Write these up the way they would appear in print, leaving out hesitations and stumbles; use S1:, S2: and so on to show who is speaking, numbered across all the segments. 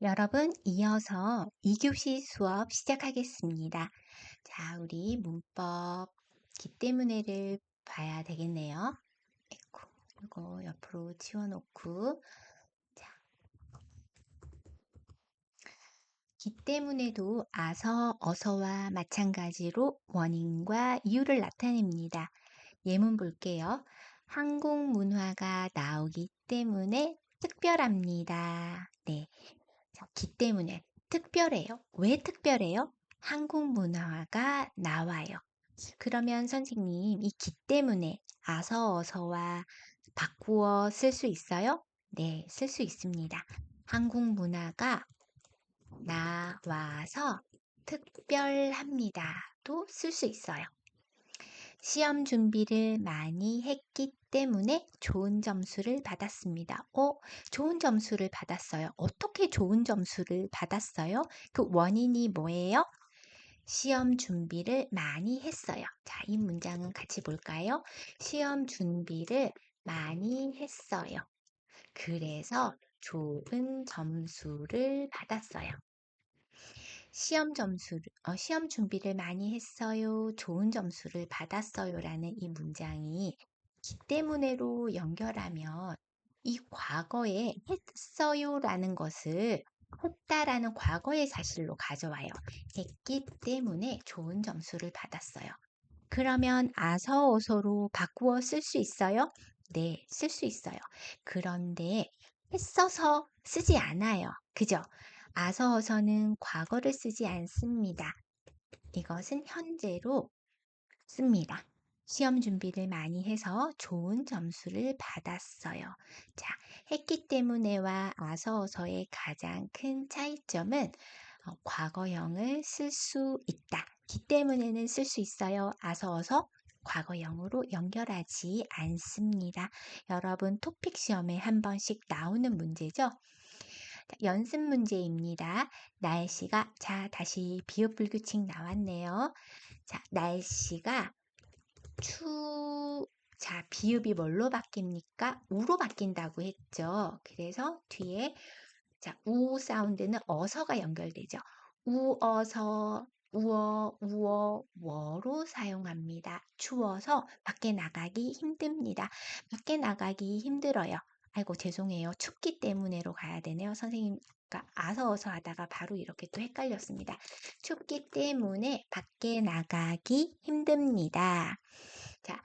S1: 여러분, 이어서 2교시 수업 시작하겠습니다. 자, 우리 문법 기 때문에를 봐야 되겠네요. 에이쿠, 이거 옆으로 치워놓고. 자, 기 때문에도 아서, 어서와 마찬가지로 원인과 이유를 나타냅니다. 예문 볼게요. 한국 문화가 나오기 때문에 특별합니다. 네. 자, 기 때문에 특별해요. 왜 특별해요? 한국 문화가 나와요. 그러면 선생님, 이 기 때문에 아서, 어서와 바꾸어 쓸 수 있어요? 네, 쓸 수 있습니다. 한국 문화가 나와서 특별합니다도 쓸 수 있어요. 시험 준비를 많이 했기 때문에 좋은 점수를 받았습니다. 좋은 점수를 받았어요. 어떻게 좋은 점수를 받았어요? 그 원인이 뭐예요? 시험 준비를 많이 했어요. 자, 이 문장은 같이 볼까요? 시험 준비를 많이 했어요. 그래서 좋은 점수를 받았어요. 시험 준비를 많이 했어요. 좋은 점수를 받았어요. 라는 이 문장이 기 때문에로 연결하면 이 과거에 했어요. 라는 것을 했다라는 과거의 사실로 가져와요. 했기 때문에 좋은 점수를 받았어요. 그러면 아서, 어서로 바꾸어 쓸 수 있어요? 네, 쓸 수 있어요. 그런데 했어서 쓰지 않아요. 그죠? 아서, 어서는 과거를 쓰지 않습니다. 이것은 현재로 씁니다. 시험 준비를 많이 해서 좋은 점수를 받았어요. 자, 했기 때문에와 아서, 어서의 가장 큰 차이점은 과거형을 쓸 수 있다. 기 때문에는 쓸 수 있어요. 아서, 어서 과거형으로 연결하지 않습니다. 여러분 토픽 시험에 한 번씩 나오는 문제죠. 연습 문제입니다. 날씨가 다시 비읍불규칙 나왔네요. 자, 날씨가 비읍이 뭘로 바뀝니까? 우로 바뀐다고 했죠. 그래서 뒤에 우 사운드는 어서가 연결되죠. 우어서, 우어, 워로 사용합니다. 추워서 밖에 나가기 힘듭니다. 밖에 나가기 힘들어요. 아이고, 죄송해요. 춥기 때문에로 가야 되네요. 선생님, 아서 어서 하다가 바로 이렇게 또 헷갈렸습니다. 춥기 때문에 밖에 나가기 힘듭니다. 자,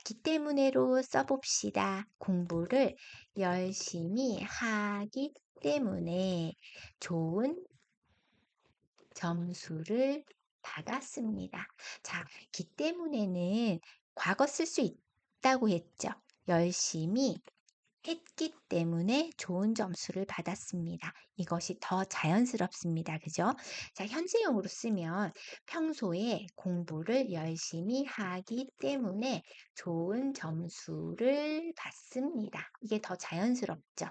S1: 기 때문에로 써봅시다. 공부를 열심히 하기 때문에 좋은 점수를 받았습니다. 자, 기 때문에는 과거 쓸 수 있다고 했죠. 열심히 했기 때문에 좋은 점수를 받았습니다. 이것이 더 자연스럽습니다. 그죠? 자, 현재형으로 쓰면 평소에 공부를 열심히 하기 때문에 좋은 점수를 받습니다. 이게 더 자연스럽죠.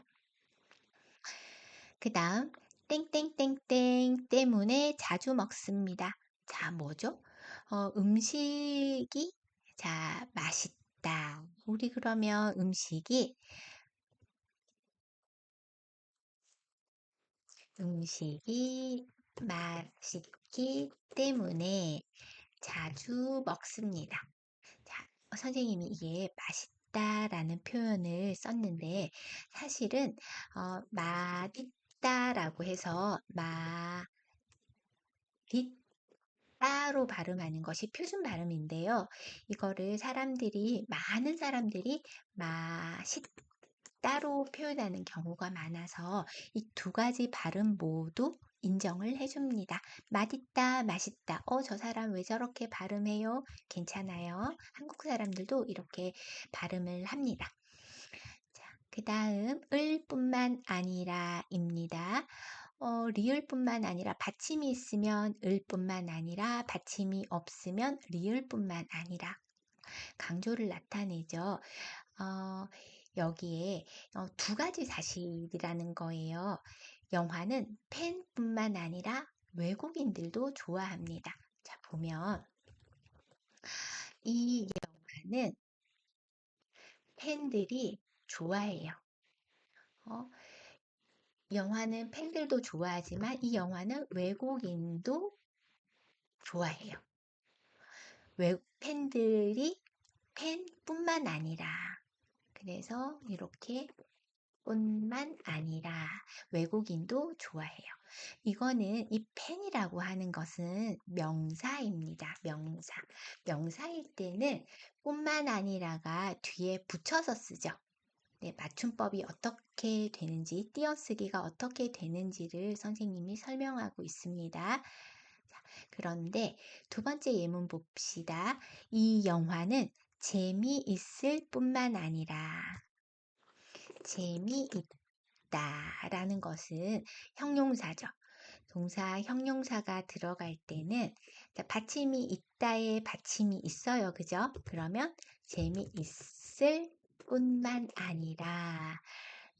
S1: 그 다음, 땡땡땡땡 때문에 자주 먹습니다. 자, 뭐죠? 음식이, 맛있다. 우리 그러면 음식이 맛있기 때문에 자주 먹습니다. 자, 선생님이 이게 맛있다라는 표현을 썼는데 사실은 맛있다라고 해서 맛있다로 발음하는 것이 표준 발음인데요. 이거를 많은 사람들이 맛있다로 표현하는 경우가 많아서 이 두 가지 발음 모두 인정을 해줍니다. 맛있다, 맛있다. 저 사람 왜 저렇게 발음해요? 괜찮아요. 한국 사람들도 이렇게 발음을 합니다. 자, 그 다음 을뿐만 아니라입니다. 리을뿐만 아니라 받침이 있으면 을뿐만 아니라 받침이 없으면 리을뿐만 아니라 강조를 나타내죠. 여기에 두 가지 사실이라는 거예요. 영화는 팬뿐만 아니라 외국인들도 좋아합니다. 자, 보면 이 영화는 팬들이 좋아해요. 어, 영화는 팬들도 좋아하지만 이 영화는 외국인도 좋아해요. 팬들이 팬뿐만 아니라 그래서 이렇게 뿐만 아니라 외국인도 좋아해요. 이거는 이 팬이라고 하는 것은 명사입니다. 명사. 명사일 때는 뿐만 아니라가 뒤에 붙여서 쓰죠. 네, 맞춤법이 어떻게 되는지, 띄어쓰기가 어떻게 되는지를 선생님이 설명하고 있습니다. 그런데 두 번째 예문 봅시다. 이 영화는 재미있을 뿐만 아니라 재미있다라는 것은 형용사죠. 동사 형용사가 들어갈 때는 받침이 있다에 받침이 있어요. 그죠? 그러면 재미있을 뿐만 아니라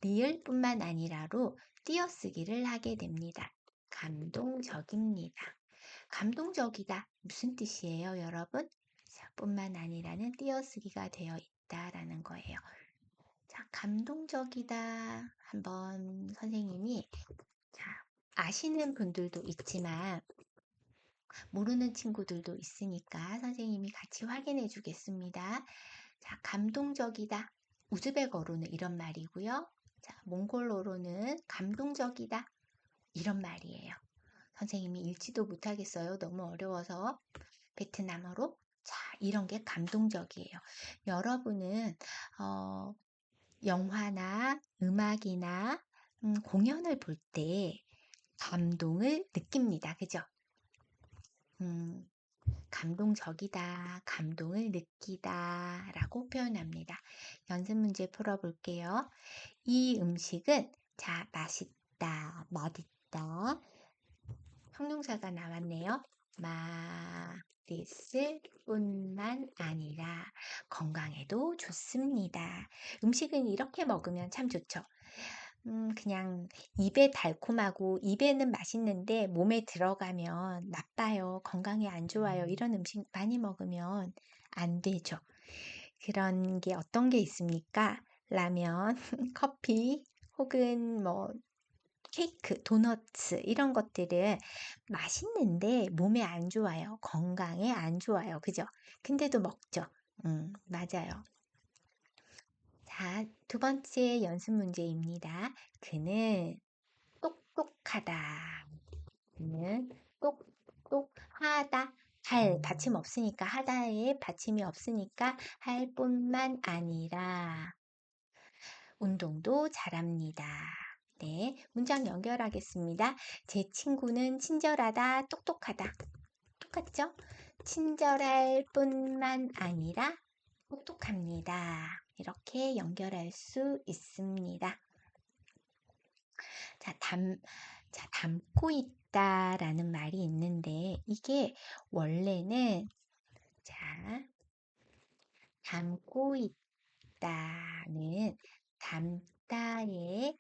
S1: 리을 뿐만 아니라로 띄어쓰기를 하게 됩니다. 감동적입니다. 감동적이다. 무슨 뜻이에요, 여러분? 자, 뿐만 아니라는 띄어쓰기가 되어 있다라는 거예요. 자, 감동적이다. 한번 선생님이 자, 아시는 분들도 있지만 모르는 친구들도 있으니까 선생님이 같이 확인해 주겠습니다. 자, 감동적이다. 우즈베거로는 이런 말이고요. 자, 몽골어로는 감동적이다. 이런 말이에요. 선생님이 읽지도 못하겠어요. 너무 어려워서. 베트남어로. 자, 이런 게 감동적이에요. 여러분은 영화나 음악이나 공연을 볼 때 감동을 느낍니다. 그죠? 감동적이다, 감동을 느끼다 라고 표현합니다. 연습 문제 풀어볼게요. 이 음식은 자, 맛있다, 맛있다. 형용사가 나왔네요. 맛있을 뿐만 아니라 건강에도 좋습니다. 음식은 이렇게 먹으면 참 좋죠. 그냥 입에 달콤하고 입에는 맛있는데 몸에 들어가면 나빠요. 건강에 안 좋아요. 이런 음식 많이 먹으면 안 되죠. 그런 게 어떤 게 있습니까? 라면, 커피, 혹은 뭐 케이크, 도너츠 이런 것들은 맛있는데 몸에 안 좋아요. 건강에 안 좋아요. 그죠? 근데도 먹죠. 맞아요. 자, 두 번째 연습 문제입니다. 그는 똑똑하다. 그는 똑똑하다. 할 받침 없으니까 하다에 받침이 없으니까 할 뿐만 아니라 운동도 잘합니다. 네, 문장 연결하겠습니다. 제 친구는 친절하다, 똑똑하다. 똑같죠? 친절할 뿐만 아니라 똑똑합니다. 이렇게 연결할 수 있습니다. 자, 담고 있다라는 말이 있는데 이게 원래는 자, 담고 있다는 담다에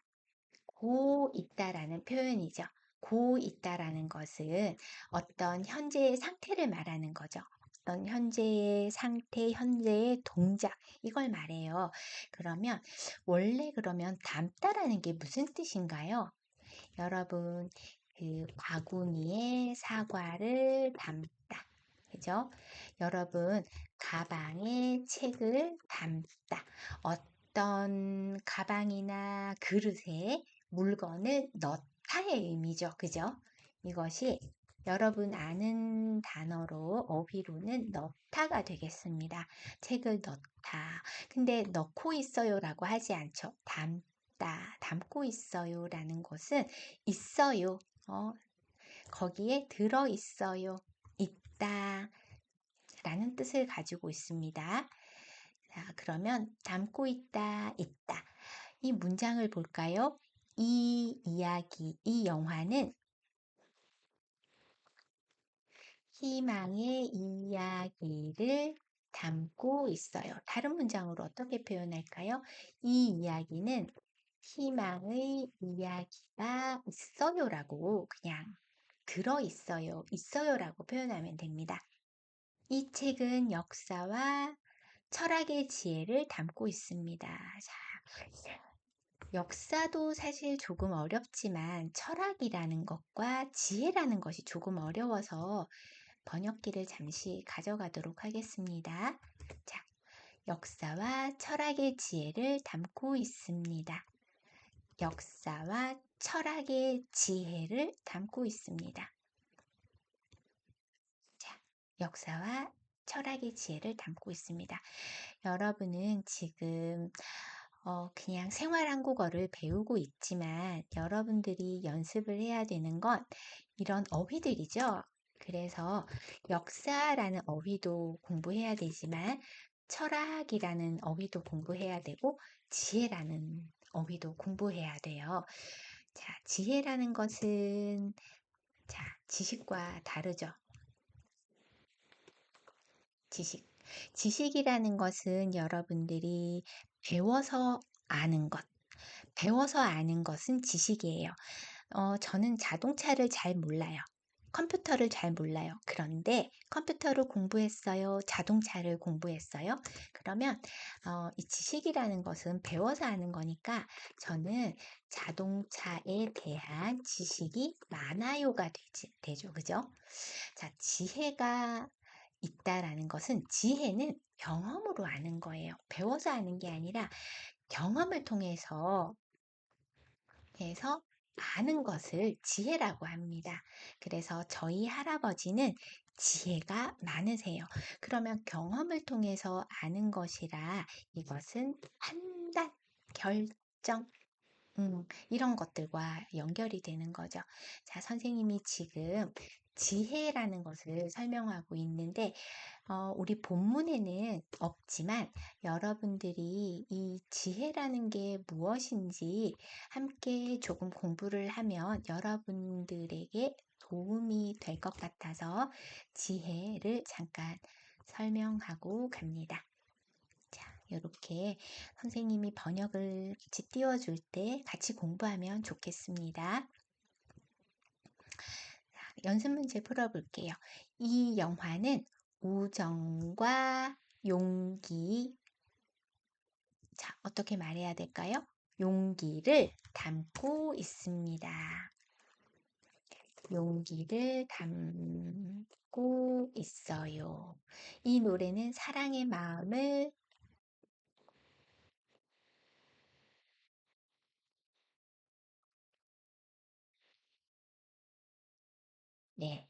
S1: 고 있다라는 표현이죠. 고 있다라는 것은 어떤 현재의 상태를 말하는 거죠. 어떤 현재의 상태, 현재의 동작 이걸 말해요. 그러면 원래 그러면 담다라는 게 무슨 뜻인가요? 여러분 그 바구니에 사과를 담다. 그죠? 여러분 가방에 책을 담다. 어떤 가방이나 그릇에 물건을 넣다의 의미죠. 그죠? 이것이 여러분 아는 단어로 어휘로는 넣다가 되겠습니다. 책을 넣다. 근데 넣고 있어요라고 하지 않죠. 담고 있어요라는 것은 있어요. 거기에 들어 있어요. 있다. 라는 뜻을 가지고 있습니다. 자, 그러면 담고 있다, 있다. 이 문장을 볼까요? 이 이야기, 이 영화는 희망의 이야기를 담고 있어요. 다른 문장으로 어떻게 표현할까요? 이 이야기는 희망의 이야기가 있어요라고 그냥 들어있어요, 있어요라고 표현하면 됩니다. 이 책은 역사와 철학의 지혜를 담고 있습니다. 자, 역사도 사실 조금 어렵지만 철학이라는 것과 지혜라는 것이 조금 어려워서 번역기를 잠시 가져가도록 하겠습니다. 자, 역사와 철학의 지혜를 담고 있습니다. 역사와 철학의 지혜를 담고 있습니다. 자, 역사와 철학의 지혜를 담고 있습니다. 여러분은 지금 그냥 생활 한국어를 배우고 있지만 여러분들이 연습을 해야 되는 건 이런 어휘들이죠. 그래서 역사라는 어휘도 공부해야 되지만 철학이라는 어휘도 공부해야 되고 지혜라는 어휘도 공부해야 돼요. 자, 지혜라는 것은 자, 지식과 다르죠. 지식. 지식이라는 것은 여러분들이 배워서 아는 것. 배워서 아는 것은 지식이에요. 저는 자동차를 잘 몰라요. 컴퓨터를 잘 몰라요. 그런데 컴퓨터를 공부했어요. 자동차를 공부했어요. 그러면 이 지식이라는 것은 배워서 아는 거니까 저는 자동차에 대한 지식이 많아요가 되죠. 그죠? 자, 지혜가 있다라는 것은 지혜는 경험으로 아는 거예요. 배워서 아는 게 아니라 경험을 통해서 아는 것을 지혜라고 합니다. 그래서 저희 할아버지는 지혜가 많으세요. 그러면 경험을 통해서 아는 것이라 이것은 판단, 결정, 이런 것들과 연결이 되는 거죠. 자, 선생님이 지금 지혜라는 것을 설명하고 있는데, 우리 본문에는 없지만 여러분들이 이 지혜라는 게 무엇인지 함께 조금 공부를 하면 여러분들에게 도움이 될 것 같아서 지혜를 잠깐 설명하고 갑니다. 자, 이렇게 선생님이 번역을 같이 띄워줄 때 같이 공부하면 좋겠습니다. 연습 문제 풀어볼게요. 이 영화는 우정과 용기, 자, 어떻게 말해야 될까요? 용기를 담고 있습니다. 용기를 담고 있어요. 이 노래는 사랑의 마음을 네.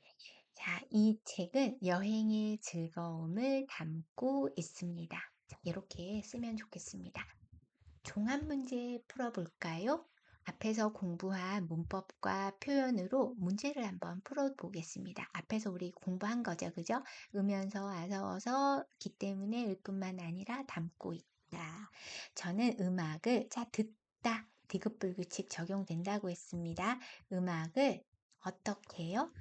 S1: 자, 이 책은 여행의 즐거움을 담고 있습니다. 자, 이렇게 쓰면 좋겠습니다. 종합 문제 풀어볼까요? 앞에서 공부한 문법과 표현으로 문제를 한번 풀어보겠습니다. 앞에서 우리 공부한 거죠, 그죠? 으면서 아서어서기 때문에 을 뿐만 아니라 담고 있다. 저는 음악을 듣다 디귿불규칙 적용된다고 했습니다. 음악을 어떻게 해요?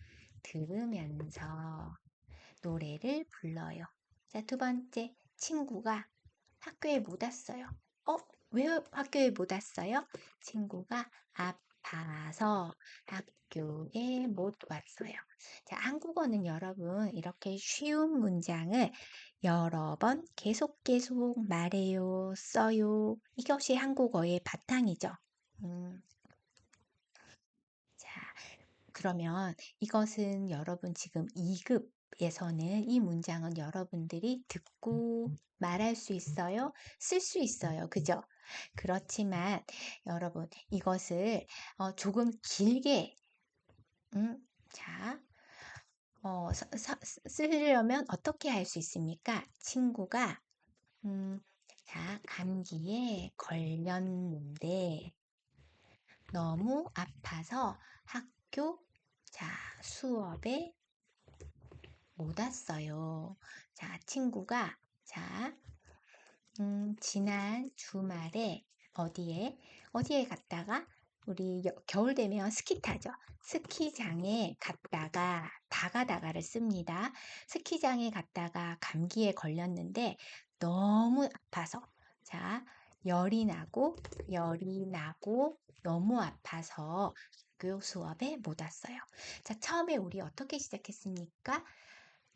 S1: 들으면서 노래를 불러요. 자, 두 번째, 친구가 학교에 못 왔어요. 왜 학교에 못 왔어요? 친구가 아파서 학교에 못 왔어요. 자, 한국어는 여러분 이렇게 쉬운 문장을 여러 번 계속 말해요, 써요. 이것이 한국어의 바탕이죠. 자, 그러면 이것은 여러분 지금 2급에서는 이 문장은 여러분들이 듣고 말할 수 있어요? 쓸 수 있어요. 그죠? 그렇지만 여러분 이것을 조금 길게 자, 쓰려면 어떻게 할 수 있습니까? 친구가 자, 감기에 걸렸는데 너무 아파서 학교 자, 수업에 못 왔어요. 자, 친구가 자, 지난 주말에 어디에 갔다가 우리 겨울 되면 스키 타죠. 스키장에 갔다가 다가다가를 씁니다. 스키장에 갔다가 감기에 걸렸는데 너무 아파서 자, 열이 나고 너무 아파서 학교 수업에 못 왔어요. 자, 처음에 우리 어떻게 시작했습니까?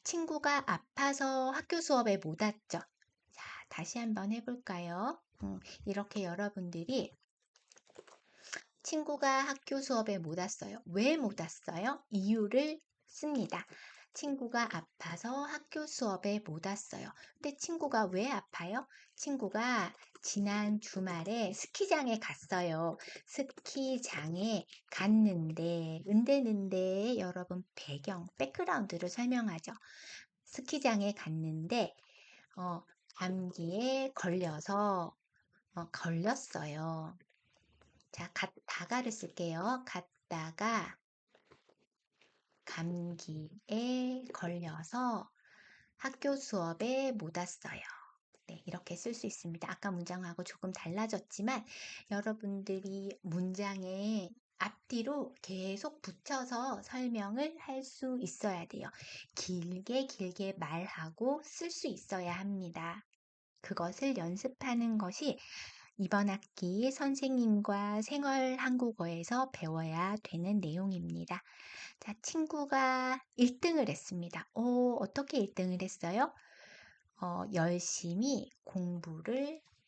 S1: 친구가 아파서 학교 수업에 못 왔죠. 자, 다시 한번 해볼까요? 이렇게 여러분들이 친구가 학교 수업에 못 왔어요. 왜 못 왔어요? 이유를 씁니다. 친구가 아파서 학교 수업에 못 왔어요. 근데 친구가 왜 아파요? 친구가 지난 주말에 스키장에 갔어요. 스키장에 갔는데, 은대는데 여러분 백그라운드를 설명하죠. 스키장에 갔는데, 어, 감기에 걸렸어요. 자, 갔다가를 쓸게요. 갔다가 감기에 걸려서 학교 수업에 못 왔어요. 네, 이렇게 쓸 수 있습니다. 아까 문장하고 조금 달라졌지만 여러분들이 문장에 앞뒤로 계속 붙여서 설명을 할 수 있어야 돼요. 길게 말하고 쓸 수 있어야 합니다. 그것을 연습하는 것이 이번 학기 선생님과 생활 한국어에서 배워야 되는 내용입니다. 자, 친구가 1등을 했습니다. 어떻게 1등을 했어요?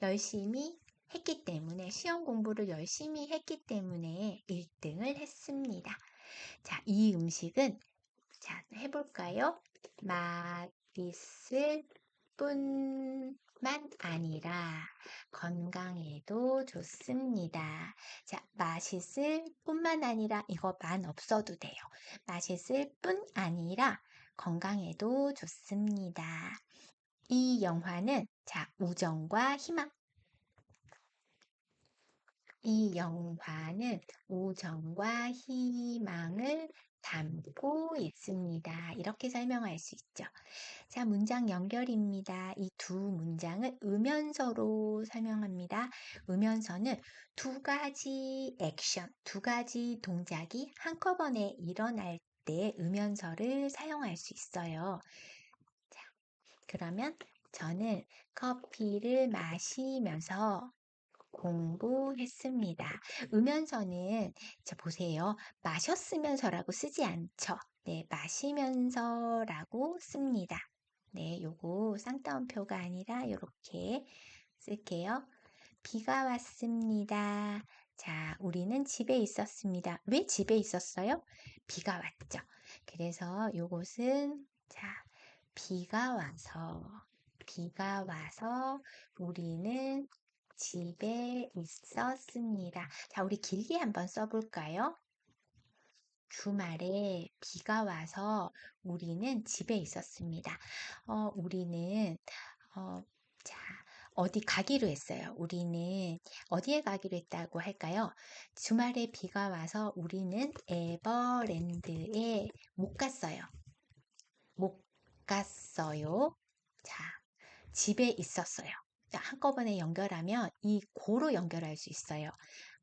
S1: 열심히 했기 때문에, 시험 공부를 열심히 했기 때문에 1등을 했습니다. 자, 이 음식은, 자, 해볼까요? 맛있을 뿐만 아니라 건강에도 좋습니다. 자, 맛있을 뿐만 아니라 이거만 없어도 돼요. 맛있을 뿐 아니라 건강에도 좋습니다. 이 영화는 자, 우정과 희망. 이 영화는 우정과 희망을 담고 있습니다. 이렇게 설명할 수 있죠. 자, 문장 연결입니다. 이 두 문장은 음연서로 설명합니다. 음연서는 두 가지 액션, 두 가지 동작이 한꺼번에 일어날 때 음연서를 사용할 수 있어요. 자, 그러면 저는 커피를 마시면서 공부했습니다. 음연서는 자 보세요. 마셨으면서라고 쓰지 않죠. 네, 마시면서라고 씁니다. 네, 요거 쌍따옴표가 아니라 이렇게 쓸게요. 비가 왔습니다. 자, 우리는 집에 있었습니다. 왜 집에 있었어요? 비가 왔죠. 그래서 요것은 자, 비가 와서 우리는 집에 있었습니다. 자, 우리 길게 한번 써볼까요? 주말에 비가 와서 우리는 집에 있었습니다. 우리는, 자, 어디 가기로 했어요. 우리는 어디에 가기로 했다고 할까요? 주말에 비가 와서 우리는 에버랜드에 못 갔어요. 못 갔어요. 자, 집에 있었어요. 자, 한꺼번에 연결하면 이 고로 연결할 수 있어요.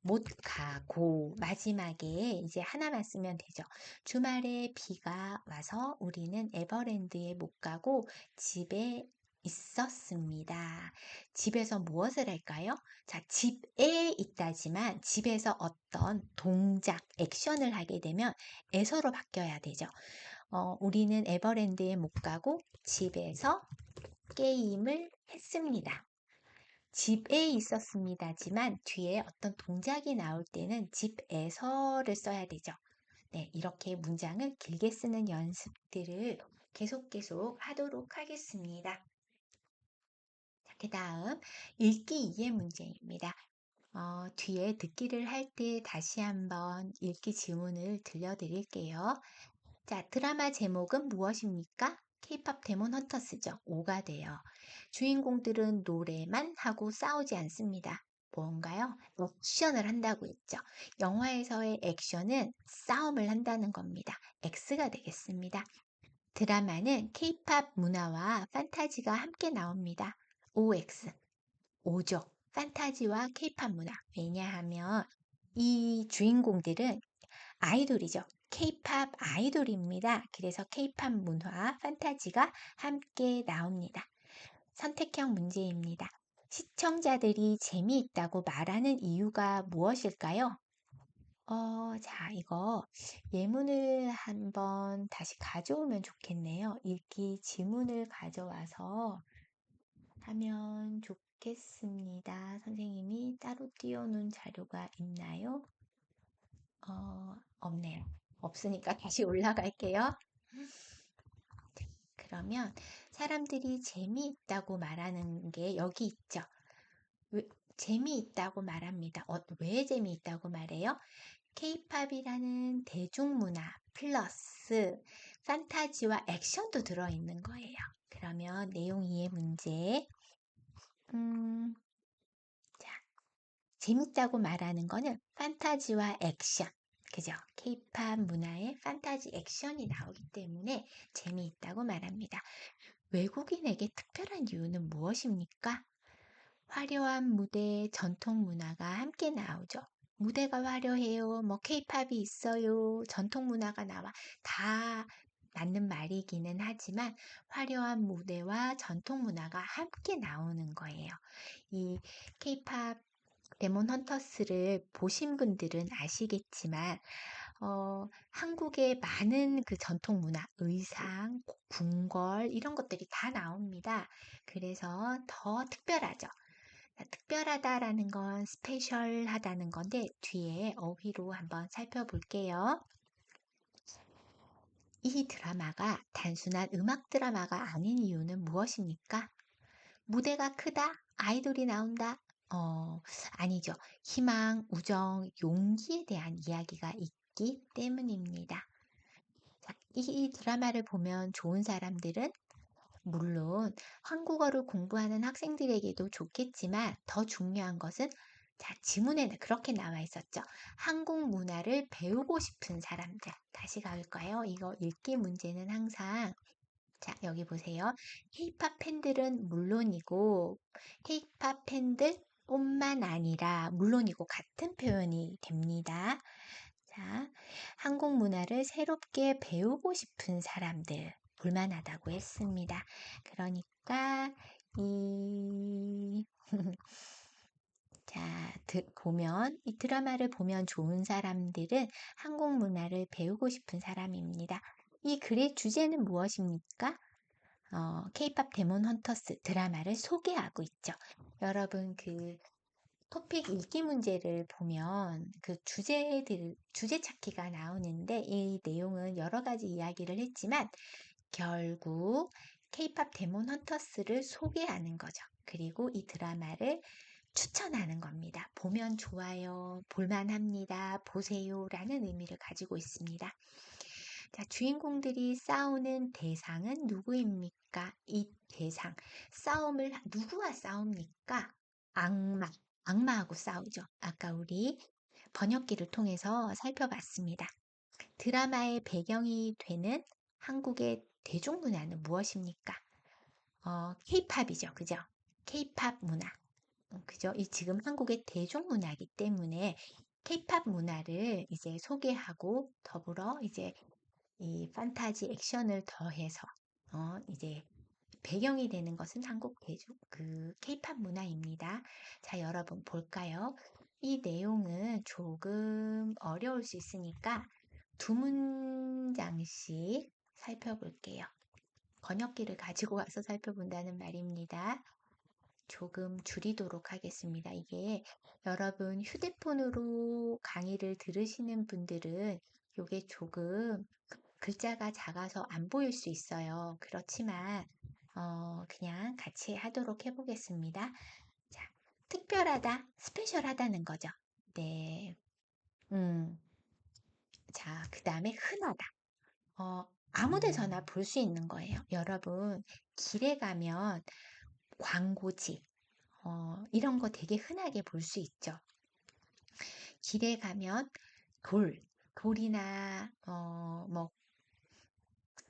S1: 못 가고 마지막에 이제 하나만 쓰면 되죠. 주말에 비가 와서 우리는 에버랜드에 못 가고 집에 있었습니다. 집에서 무엇을 할까요? 자, 집에 있다지만 집에서 어떤 동작, 액션을 하게 되면 에서로 바뀌어야 되죠. 우리는 에버랜드에 못 가고 집에서 게임을 했습니다. 집에 있었습니다지만 뒤에 어떤 동작이 나올 때는 집에서를 써야 되죠. 네, 이렇게 문장을 길게 쓰는 연습들을 계속 하도록 하겠습니다. 그 다음 읽기 이해 문제입니다. 뒤에 듣기를 할 때 다시 한번 읽기 지문을 들려드릴게요. 자, 드라마 제목은 무엇입니까? K-pop 데몬 헌터스죠. 5가 돼요. 주인공들은 노래만 하고 싸우지 않습니다. 뭔가요? 액션을 한다고 했죠. 영화에서의 액션은 싸움을 한다는 겁니다. X가 되겠습니다. 드라마는 K-pop 문화와 판타지가 함께 나옵니다. OX, 오죠. 판타지와 K-pop 문화. 왜냐하면 이 주인공들은 아이돌이죠. K-pop 아이돌입니다. 그래서 K-pop 문화, 판타지가 함께 나옵니다. 선택형 문제입니다. 시청자들이 재미있다고 말하는 이유가 무엇일까요? 자, 이거 예문을 한번 다시 가져오면 좋겠네요. 읽기 지문을 가져와서 하면 좋겠습니다. 선생님이 따로 띄워놓은 자료가 있나요? 없네요. 없으니까 다시 올라갈게요. 그러면 사람들이 재미있다고 말하는 게 여기 있죠. 재미있다고 말합니다. 왜 재미있다고 말해요? 케이팝이라는 대중문화 플러스 판타지와 액션도 들어있는 거예요. 그러면 내용 이해 문제. 자, 재밌다고 말하는 거는 판타지와 액션. 그죠? 케이팝 문화에 판타지 액션이 나오기 때문에 재미있다고 말합니다. 외국인에게 특별한 이유는 무엇입니까? 화려한 무대, 전통 문화가 함께 나오죠. 무대가 화려해요. 뭐 케이팝이 있어요. 전통 문화가 나와. 다 맞는 말이기는 하지만 화려한 무대와 전통 문화가 함께 나오는 거예요. 이 케이팝 데몬 헌터스를 보신 분들은 아시겠지만 한국의 많은 그 전통 문화, 의상, 궁궐 이런 것들이 다 나옵니다. 그래서 더 특별하죠. 특별하다라는 건 스페셜하다는 건데 뒤에 어휘로 한번 살펴볼게요. 이 드라마가 단순한 음악 드라마가 아닌 이유는 무엇입니까? 무대가 크다? 아이돌이 나온다? 아니죠. 희망, 우정, 용기에 대한 이야기가 있기 때문입니다. 자, 이 드라마를 보면 좋은 사람들은 물론 한국어를 공부하는 학생들에게도 좋겠지만 더 중요한 것은 자, 지문에는 그렇게 나와 있었죠. 한국 문화를 배우고 싶은 사람들. 다시 가볼까요? 이거 읽기 문제는 항상 자, 여기 보세요. K-팝 팬들은 물론이고 K-팝 팬들뿐만 아니라 물론이고 같은 표현이 됩니다. 자, 한국 문화를 새롭게 배우고 싶은 사람들 볼만하다고 했습니다. 그러니까 이 자, 보면 이 드라마를 보면 좋은 사람들은 한국 문화를 배우고 싶은 사람입니다. 이 글의 주제는 무엇입니까? K-팝 데몬 헌터스 드라마를 소개하고 있죠. 여러분 그 토픽 읽기 문제를 보면 그 주제 찾기가 나오는데 이 내용은 여러 가지 이야기를 했지만 결국 K-팝 데몬 헌터스를 소개하는 거죠. 그리고 이 드라마를 추천하는 겁니다. 보면 좋아요, 볼만합니다, 보세요 라는 의미를 가지고 있습니다. 자, 주인공들이 싸우는 대상은 누구입니까? 이 대상, 싸움을 누구와 싸웁니까? 악마, 악마하고 싸우죠. 아까 우리 번역기를 통해서 살펴봤습니다. 드라마의 배경이 되는 한국의 대중문화는 무엇입니까? K-팝이죠. 그죠? K-팝 문화. 그죠? 이 지금 한국의 대중문화이기 때문에 K-팝 문화를 이제 소개하고 더불어 이제 이 판타지 액션을 더해서 이제 배경이 되는 것은 한국 대중 그 K-팝 문화입니다. 자, 여러분 볼까요? 이 내용은 조금 어려울 수 있으니까 두 문장씩 살펴볼게요. 번역기를 가지고 와서 살펴본다는 말입니다. 조금 줄이도록 하겠습니다. 이게 여러분 휴대폰으로 강의를 들으시는 분들은 이게 조금 글자가 작아서 안 보일 수 있어요. 그렇지만 그냥 같이 하도록 해보겠습니다. 자, 특별하다, 스페셜하다는 거죠. 네. 자, 그 다음에 흔하다. 아무 데서나 볼 수 있는 거예요. 여러분, 길에 가면 광고지, 이런 거 되게 흔하게 볼 수 있죠. 길에 가면 돌이나,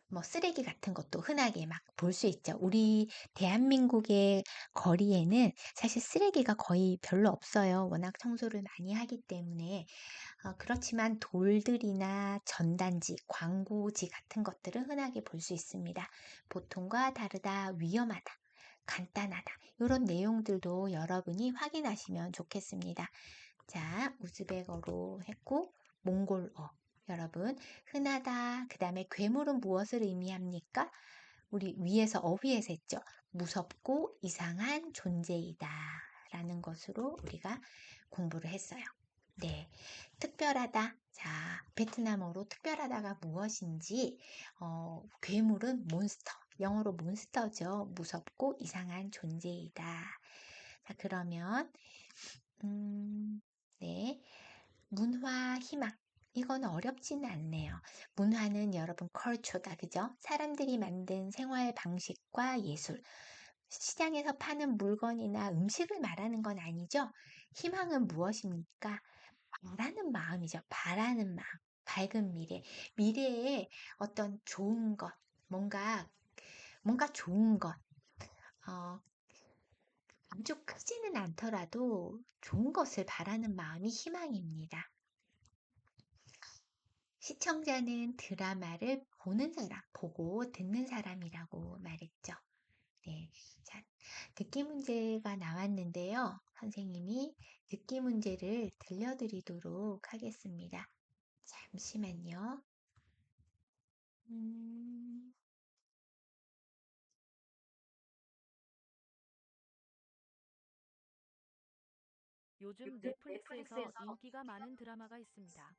S1: 뭐 쓰레기 같은 것도 흔하게 막 볼 수 있죠. 우리 대한민국의 거리에는 사실 쓰레기가 거의 별로 없어요. 워낙 청소를 많이 하기 때문에. 그렇지만 돌들이나 전단지, 광고지 같은 것들은 흔하게 볼 수 있습니다. 보통과 다르다, 위험하다, 간단하다. 이런 내용들도 여러분이 확인하시면 좋겠습니다. 자, 우즈벡어로 했고 몽골어. 여러분, 흔하다. 그 다음에 괴물은 무엇을 의미합니까? 우리 위에서 어휘에서 했죠. 무섭고 이상한 존재이다. 라는 것으로 우리가 공부를 했어요. 네. 특별하다. 자, 베트남어로 특별하다가 무엇인지, 괴물은 몬스터, 영어로 몬스터죠. 무섭고 이상한 존재이다. 자, 그러면 네, 문화 희망. 이건 어렵지는 않네요. 문화는 여러분 컬처다, 그죠? 사람들이 만든 생활 방식과 예술. 시장에서 파는 물건이나 음식을 말하는 건 아니죠? 희망은 무엇입니까? 바라는 마음이죠. 바라는 마음. 밝은 미래. 미래에 어떤 좋은 것, 뭔가 좋은 것, 어, 아주 크지는 않더라도 좋은 것을 바라는 마음이 희망입니다. 시청자는 드라마를 보는 사람, 보고 듣는 사람이라고 말했죠. 네. 자, 듣기 문제가 나왔는데요. 선생님이 듣기 문제를 들려드리도록 하겠습니다. 잠시만요. 음,
S2: 요즘 넷플릭스에서 인기가 많은 드라마가 있습니다.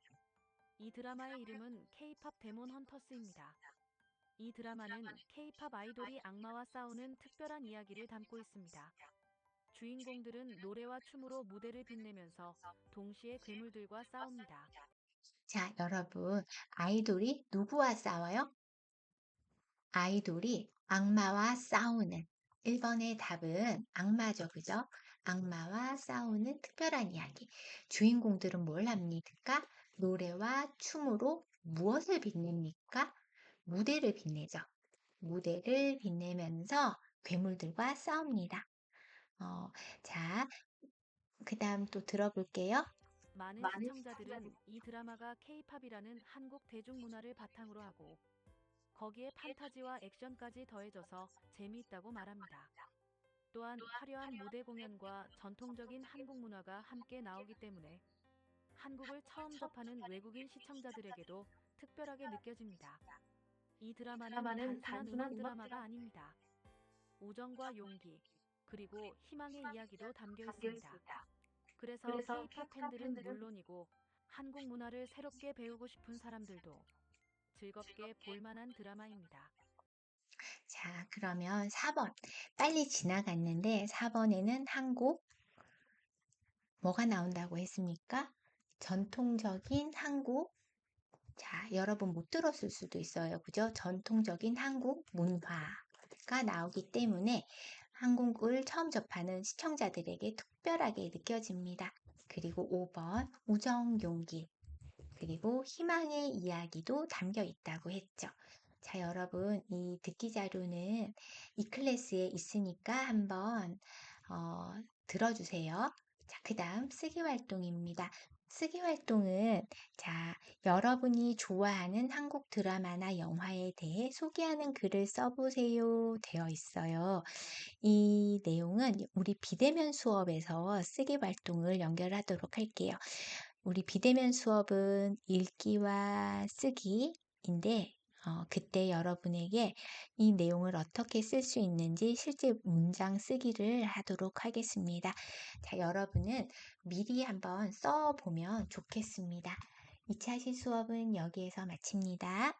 S2: 이 드라마의 이름은 K-팝 데몬 헌터스입니다. 이 드라마는 K-팝 아이돌이 악마와 싸우는 특별한 이야기를 담고 있습니다. 주인공들은 노래와 춤으로 무대를 빛내면서 동시에 괴물들과 싸웁니다.
S1: 자, 여러분, 아이돌이 누구와 싸워요? 아이돌이 악마와 싸우는 1번의 답은 악마죠, 그죠? 악마와 싸우는 특별한 이야기. 주인공들은 뭘 합니까? 노래와 춤으로 무엇을 빛냅니까? 무대를 빛내죠. 무대를 빛내면서 괴물들과 싸웁니다. 어, 자, 그 다음 또 들어볼게요.
S2: 많은 시청자들은 이 드라마가 K-팝이라는 한국 대중문화를 바탕으로 하고 거기에 판타지와 액션까지 더해져서 재미있다고 말합니다. 또한 화려한 무대 공연과 전통적인 한국 문화가 함께 나오기 때문에 한국을 처음 접하는 외국인 시청자들에게도 특별하게 느껴집니다. 이 드라마는 단순한 음악 드라마가 아닙니다. 우정과 용기, 그리고 희망의 이야기도 담겨 있습니다. 그래서 K-팝 팬들은 물론이고 한국 문화를 새롭게 배우고 싶은 사람들도 즐겁게 볼 만한 드라마입니다.
S1: 자, 그러면 4번. 빨리 지나갔는데 4번에는 한국 뭐가 나온다고 했습니까? 전통적인 한국. 자, 여러분 못 들었을 수도 있어요. 그죠? 전통적인 한국 문화가 나오기 때문에 한국을 처음 접하는 시청자들에게 특별하게 느껴집니다. 그리고 5번 우정, 용기, 그리고 희망의 이야기도 담겨 있다고 했죠. 자, 여러분, 이 듣기 자료는 이 클래스에 있으니까 한번 들어주세요. 자, 그 다음 쓰기 활동입니다. 쓰기 활동은 자, 여러분이 좋아하는 한국 드라마나 영화에 대해 소개하는 글을 써보세요 되어 있어요. 이 내용은 우리 비대면 수업에서 쓰기 활동을 연결하도록 할게요. 우리 비대면 수업은 읽기와 쓰기인데, 그때 여러분에게 이 내용을 어떻게 쓸 수 있는지 실제 문장 쓰기를 하도록 하겠습니다. 자, 여러분은 미리 한번 써보면 좋겠습니다. 2차 시 수업은 여기에서 마칩니다.